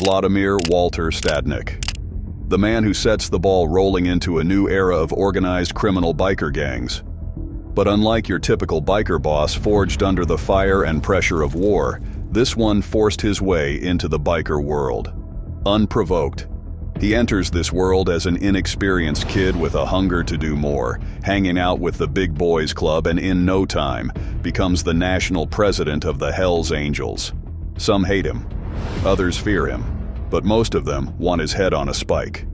Wolodumir Stadnick, the man who sets the ball rolling into a new era of organized criminal biker gangs. But unlike your typical biker boss forged under the fire and pressure of war, this one forced his way into the biker world. Unprovoked, he enters this world as an inexperienced kid with a hunger to do more, hanging out with the big boys club, and in no time becomes the national president of the Hells Angels. Some hate him, others fear him, but most of them want his head on a spike.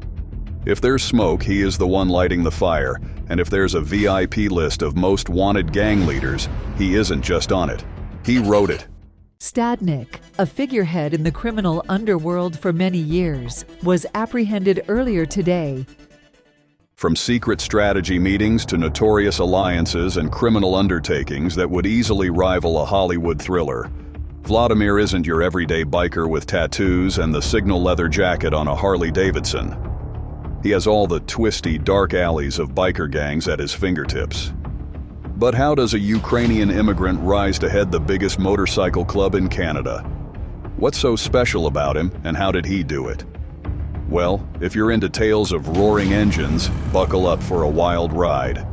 If there's smoke, he is the one lighting the fire, and if there's a VIP list of most wanted gang leaders, he isn't just on it. He wrote it. Stadnick, a figurehead in the criminal underworld for many years, was apprehended earlier today. From secret strategy meetings to notorious alliances and criminal undertakings that would easily rival a Hollywood thriller, Wolodumir isn't your everyday biker with tattoos and the signal leather jacket on a Harley Davidson. He has all the twisty, dark alleys of biker gangs at his fingertips. But how does a Ukrainian immigrant rise to head the biggest motorcycle club in Canada? What's so special about him, and how did he do it? Well, if you're into tales of roaring engines, buckle up for a wild ride.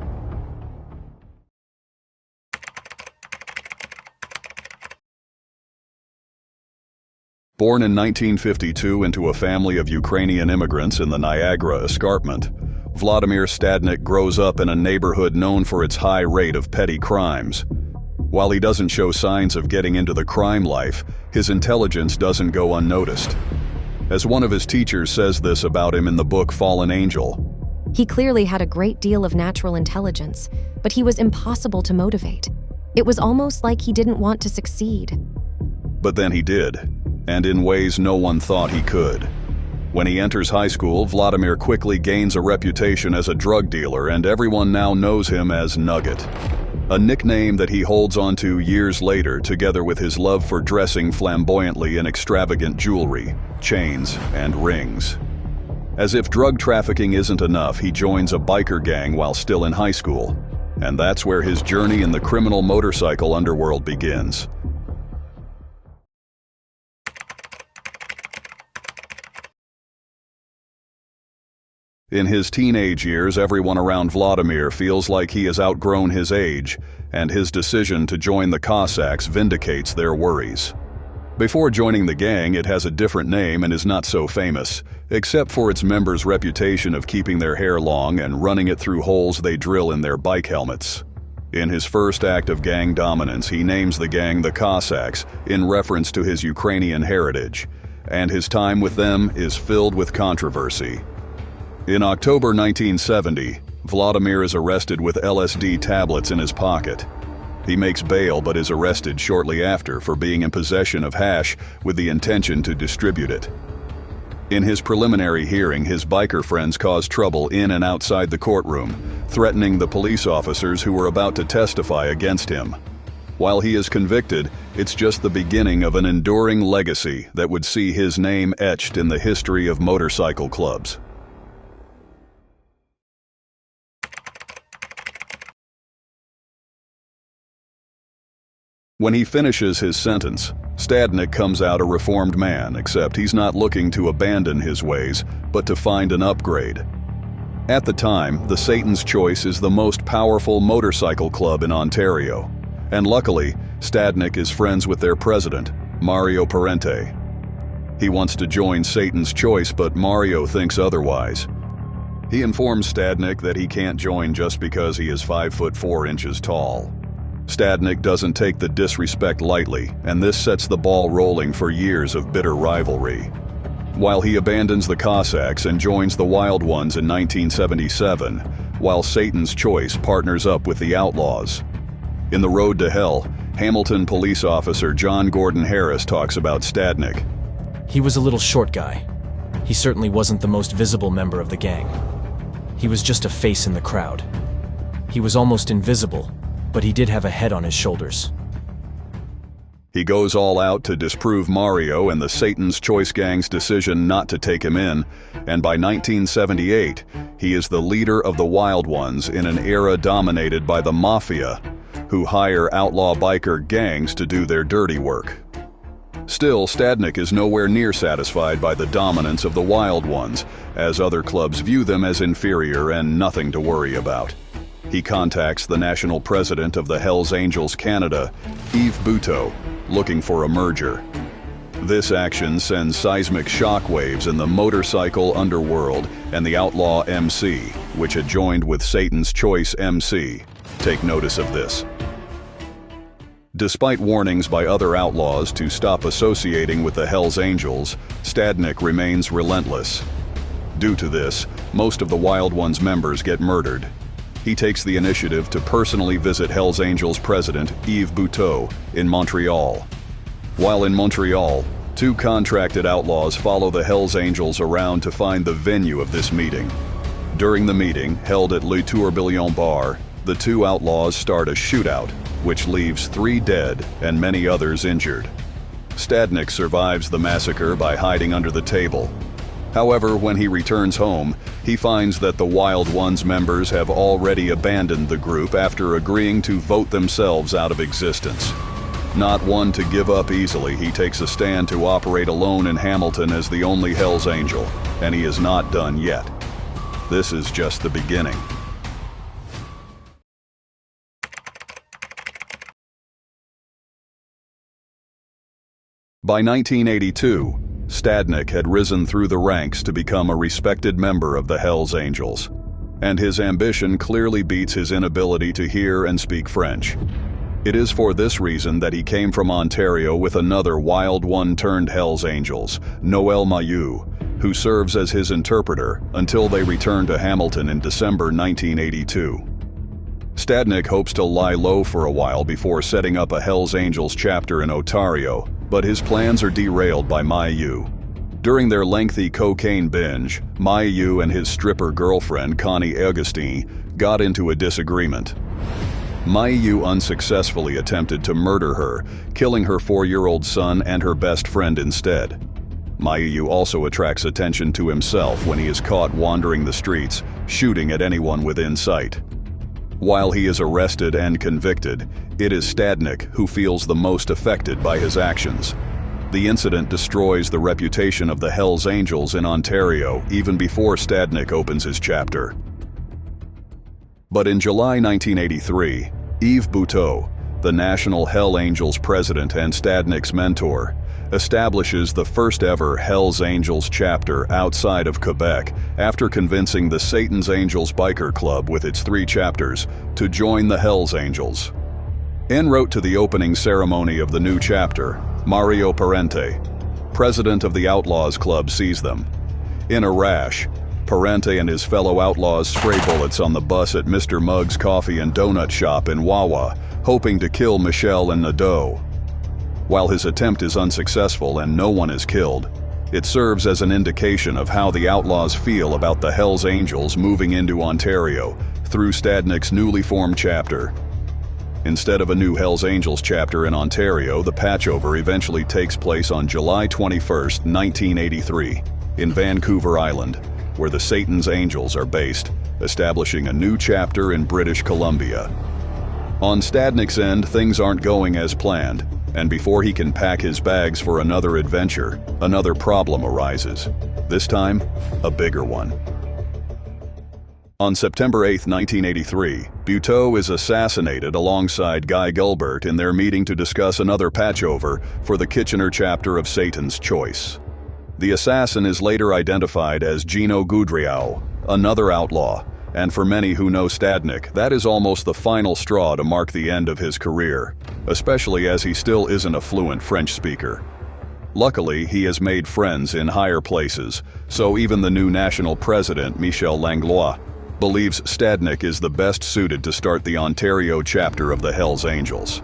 Born in 1952 into a family of Ukrainian immigrants in the Niagara Escarpment, Wolodumir Stadnick grows up in a neighborhood known for its high rate of petty crimes. While he doesn't show signs of getting into the crime life, his intelligence doesn't go unnoticed. As one of his teachers says this about him in the book Fallen Angel, "He clearly had a great deal of natural intelligence, but he was impossible to motivate. It was almost like he didn't want to succeed." But then he did, and in ways no one thought he could. When he enters high school, Wolodumir quickly gains a reputation as a drug dealer, and everyone now knows him as Nugget, a nickname that he holds onto years later, together with his love for dressing flamboyantly in extravagant jewelry, chains, and rings. As if drug trafficking isn't enough, he joins a biker gang while still in high school, and that's where his journey in the criminal motorcycle underworld begins. In his teenage years, everyone around Wolodumir feels like he has outgrown his age, and his decision to join the Cossacks vindicates their worries. Before joining the gang, it has a different name and is not so famous, except for its members' reputation of keeping their hair long and running it through holes they drill in their bike helmets. In his first act of gang dominance, he names the gang the Cossacks in reference to his Ukrainian heritage, and his time with them is filled with controversy. In October 1970, Wolodumir is arrested with LSD tablets in his pocket. He makes bail but is arrested shortly after for being in possession of hash with the intention to distribute it. In his preliminary hearing, his biker friends cause trouble in and outside the courtroom, threatening the police officers who were about to testify against him. While he is convicted, it's just the beginning of an enduring legacy that would see his name etched in the history of motorcycle clubs. When he finishes his sentence, Stadnick comes out a reformed man, except he's not looking to abandon his ways, but to find an upgrade. At the time, the Satan's Choice is the most powerful motorcycle club in Ontario, and luckily, Stadnick is friends with their president, Mario Parente. He wants to join Satan's Choice, but Mario thinks otherwise. He informs Stadnick that he can't join just because he is 5'4" tall. Stadnick doesn't take the disrespect lightly, and this sets the ball rolling for years of bitter rivalry. While he abandons the Cossacks and joins the Wild Ones in 1977, while Satan's Choice partners up with the Outlaws. In The Road to Hell, Hamilton police officer John Gordon Harris talks about Stadnick. "He was a little short guy. He certainly wasn't the most visible member of the gang. He was just a face in the crowd. He was almost invisible, but he did have a head on his shoulders." He goes all out to disprove Mario and the Satan's Choice gang's decision not to take him in, and by 1978, he is the leader of the Wild Ones in an era dominated by the Mafia, who hire outlaw biker gangs to do their dirty work. Still, Stadnick is nowhere near satisfied by the dominance of the Wild Ones, as other clubs view them as inferior and nothing to worry about. He contacts the national president of the Hells Angels Canada, Yves Buteau, looking for a merger. This action sends seismic shockwaves in the motorcycle underworld and the outlaw MC, which had joined with Satan's Choice MC. Take notice of this. Despite warnings by other outlaws to stop associating with the Hells Angels, Stadnick remains relentless. Due to this, most of the Wild Ones members get murdered. He takes the initiative to personally visit Hells Angels president Yves Buteau in Montreal. While in Montreal, 2 contracted outlaws follow the Hells Angels around to find the venue of this meeting. During the meeting, held at Le Tourbillon Bar, the 2 outlaws start a shootout, which leaves 3 dead and many others injured. Stadnick survives the massacre by hiding under the table. However, when he returns home, he finds that the Wild Ones members have already abandoned the group after agreeing to vote themselves out of existence. Not one to give up easily, he takes a stand to operate alone in Hamilton as the only Hells Angel, and he is not done yet. This is just the beginning. By 1982, Stadnick had risen through the ranks to become a respected member of the Hells Angels, and his ambition clearly beats his inability to hear and speak French. It is for this reason that he came from Ontario with another Wild One turned Hells Angels, Noel Mailloux, who serves as his interpreter until they return to Hamilton in December 1982. Stadnick hopes to lie low for a while before setting up a Hells Angels chapter in Ontario, but his plans are derailed by Mailloux. During their lengthy cocaine binge, Mailloux and his stripper girlfriend Connie Augustine got into a disagreement. Mailloux unsuccessfully attempted to murder her, killing her 4-year-old son and her best friend instead. Mailloux also attracts attention to himself when he is caught wandering the streets, shooting at anyone within sight. While he is arrested and convicted, it is Stadnick who feels the most affected by his actions. The incident destroys the reputation of the Hells Angels in Ontario even before Stadnick opens his chapter. But in July 1983, Yves Buteau, the National Hells Angels president and Stadnick's mentor, establishes the first-ever Hells Angels chapter outside of Quebec after convincing the Satan's Angels Biker Club with its 3 chapters to join the Hells Angels. En route to the opening ceremony of the new chapter, Mario Parente, president of the Outlaws Club, sees them. In a rash, Parente and his fellow outlaws spray bullets on the bus at Mr. Mugg's Coffee and Donut Shop in Wawa, hoping to kill Michel and Nadeau. While his attempt is unsuccessful and no one is killed, it serves as an indication of how the outlaws feel about the Hells Angels moving into Ontario through Stadnick's newly formed chapter. Instead of a new Hells Angels chapter in Ontario, the patchover eventually takes place on July 21, 1983, in Vancouver Island, where the Satan's Angels are based, establishing a new chapter in British Columbia. On Stadnick's end, things aren't going as planned, and before he can pack his bags for another adventure, another problem arises. This time, a bigger one. On September 8, 1983, Buteau is assassinated alongside Guy Gilbert in their meeting to discuss another patchover for the Kitchener chapter of Satan's Choice. The assassin is later identified as Gino Goudriau, another outlaw, and for many who know Stadnick, that is almost the final straw to mark the end of his career, especially as he still isn't a fluent French speaker. Luckily, he has made friends in higher places, so even the new national president, Michel Langlois, believes Stadnick is the best suited to start the Ontario chapter of the Hells Angels.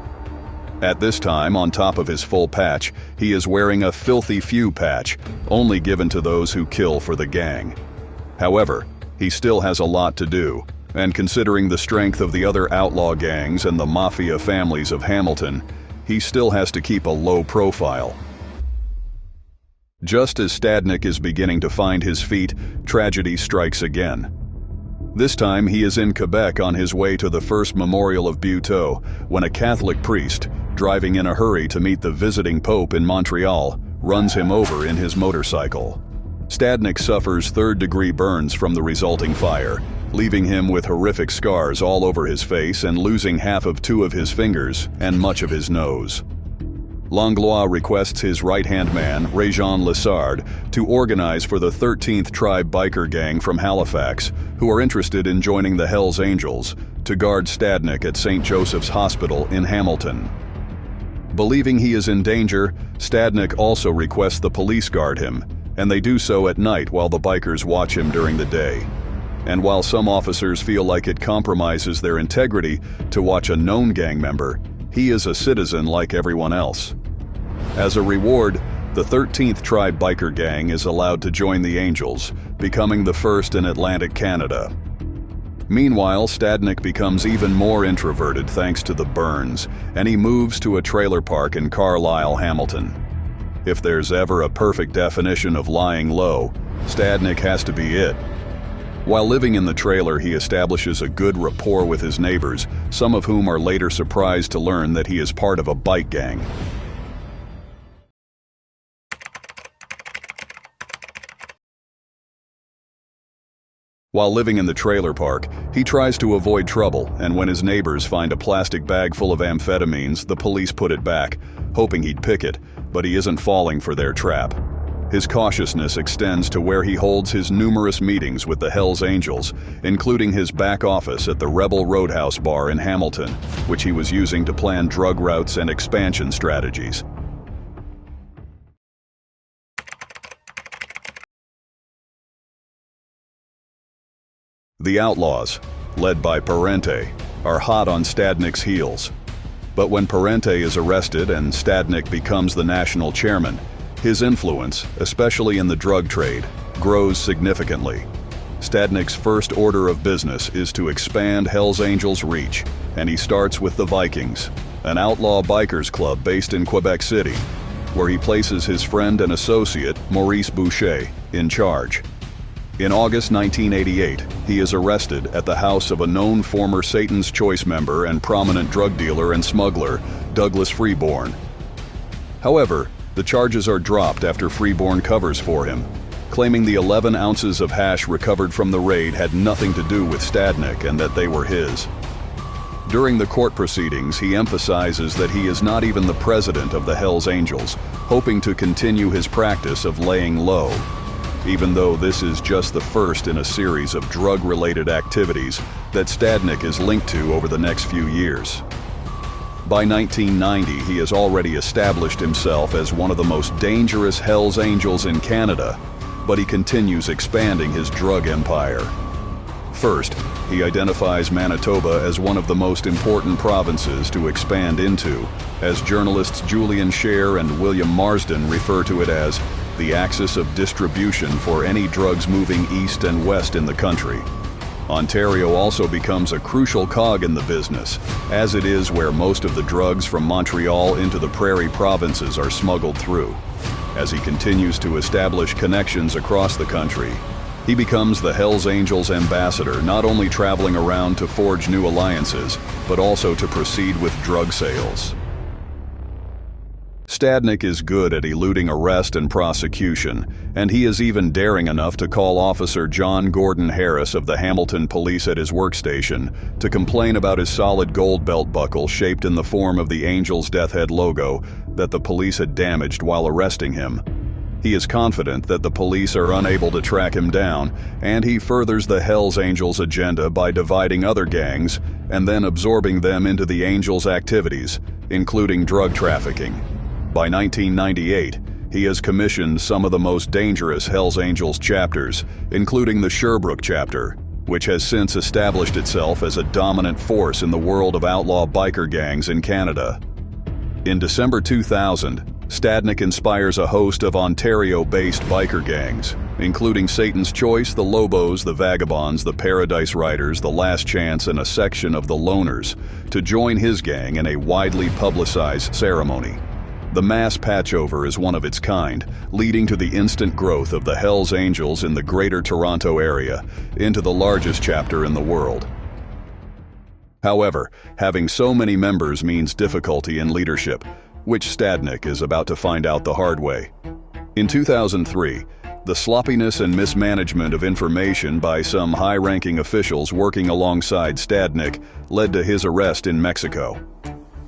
At this time, on top of his full patch, he is wearing a filthy few patch, only given to those who kill for the gang. However, he still has a lot to do, and considering the strength of the other outlaw gangs and the mafia families of Hamilton, he still has to keep a low profile. Just as Stadnick is beginning to find his feet, tragedy strikes again. This time he is in Quebec on his way to the first memorial of Buteau when a Catholic priest, driving in a hurry to meet the visiting Pope in Montreal, runs him over in his motorcycle. Stadnick suffers third-degree burns from the resulting fire, leaving him with horrific scars all over his face and losing half of 2 of his fingers and much of his nose. Langlois requests his right-hand man, Réjean Lessard, to organize for the 13th Tribe biker gang from Halifax, who are interested in joining the Hells Angels, to guard Stadnick at St. Joseph's Hospital in Hamilton. Believing he is in danger, Stadnick also requests the police guard him, and they do so at night while the bikers watch him during the day. And while some officers feel like it compromises their integrity to watch a known gang member, he is a citizen like everyone else. As a reward, the 13th Tribe biker gang is allowed to join the Angels, becoming the first in Atlantic Canada. Meanwhile, Stadnick becomes even more introverted thanks to the burns, and he moves to a trailer park in Carlisle, Hamilton. If there's ever a perfect definition of lying low, Stadnick has to be it. While living in the trailer, he establishes a good rapport with his neighbors, some of whom are later surprised to learn that he is part of a bike gang. While living in the trailer park, he tries to avoid trouble, and when his neighbors find a plastic bag full of amphetamines, the police put it back, hoping he'd pick it, but he isn't falling for their trap. His cautiousness extends to where he holds his numerous meetings with the Hells Angels, including his back office at the Rebel Roadhouse bar in Hamilton, which he was using to plan drug routes and expansion strategies. The Outlaws, led by Parente, are hot on Stadnick's heels. But when Parente is arrested and Stadnick becomes the national chairman, his influence, especially in the drug trade, grows significantly. Stadnick's first order of business is to expand Hells Angels' reach, and he starts with the Vikings, an outlaw bikers club based in Quebec City, where he places his friend and associate, Maurice Boucher, in charge. In August 1988, he is arrested at the house of a known former Satan's Choice member and prominent drug dealer and smuggler, Douglas Freeborn. However, the charges are dropped after Freeborn covers for him, claiming the 11 ounces of hash recovered from the raid had nothing to do with Stadnick and that they were his. During the court proceedings, he emphasizes that he is not even the president of the Hells Angels, hoping to continue his practice of laying low, even though this is just the first in a series of drug-related activities that Stadnick is linked to over the next few years. By 1990, he has already established himself as one of the most dangerous Hells Angels in Canada, but he continues expanding his drug empire. First, he identifies Manitoba as one of the most important provinces to expand into, as journalists Julian Scher and William Marsden refer to it as the axis of distribution for any drugs moving east and west in the country. Ontario also becomes a crucial cog in the business, as it is where most of the drugs from Montreal into the prairie provinces are smuggled through. As he continues to establish connections across the country, he becomes the Hells Angels ambassador, not only traveling around to forge new alliances, but also to proceed with drug sales. Stadnick is good at eluding arrest and prosecution, and he is even daring enough to call Officer John Gordon Harris of the Hamilton Police at his workstation to complain about his solid gold belt buckle shaped in the form of the Angels' Death Head logo that the police had damaged while arresting him. He is confident that the police are unable to track him down, and he furthers the Hells Angels agenda by dividing other gangs and then absorbing them into the Angels' activities, including drug trafficking. By 1998, he has commissioned some of the most dangerous Hells Angels chapters, including the Sherbrooke chapter, which has since established itself as a dominant force in the world of outlaw biker gangs in Canada. In December 2000, Stadnick inspires a host of Ontario-based biker gangs, including Satan's Choice, the Lobos, the Vagabonds, the Paradise Riders, the Last Chance, and a section of the Loners, to join his gang in a widely publicized ceremony. The mass patchover is one of its kind, leading to the instant growth of the Hells Angels in the Greater Toronto Area into the largest chapter in the world. However, having so many members means difficulty in leadership, which Stadnick is about to find out the hard way. In 2003, the sloppiness and mismanagement of information by some high-ranking officials working alongside Stadnick led to his arrest in Mexico.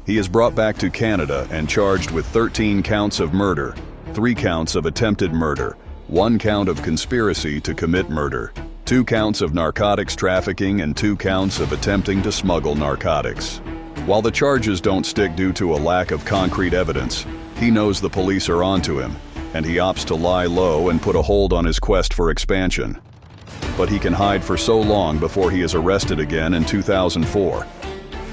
He is brought back to Canada and charged with 13 counts of murder, 3 counts of attempted murder, 1 count of conspiracy to commit murder, 2 counts of narcotics trafficking, and 2 counts of attempting to smuggle narcotics. While the charges don't stick due to a lack of concrete evidence, he knows the police are onto him, and he opts to lie low and put a hold on his quest for expansion. But he can hide for so long before he is arrested again in 2004.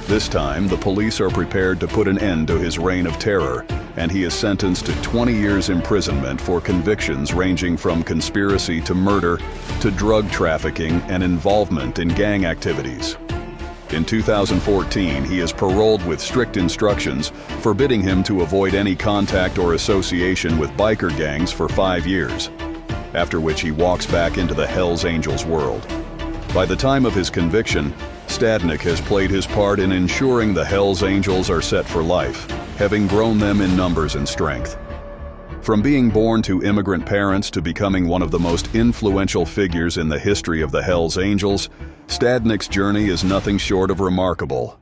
This time, the police are prepared to put an end to his reign of terror, and he is sentenced to 20 years imprisonment for convictions ranging from conspiracy to murder to drug trafficking and involvement in gang activities. In 2014, he is paroled with strict instructions forbidding him to avoid any contact or association with biker gangs for 5 years, after which he walks back into the Hells Angels world. By the time of his conviction, Stadnick has played his part in ensuring the Hells Angels are set for life, having grown them in numbers and strength. From being born to immigrant parents to becoming one of the most influential figures in the history of the Hells Angels, Stadnick's journey is nothing short of remarkable.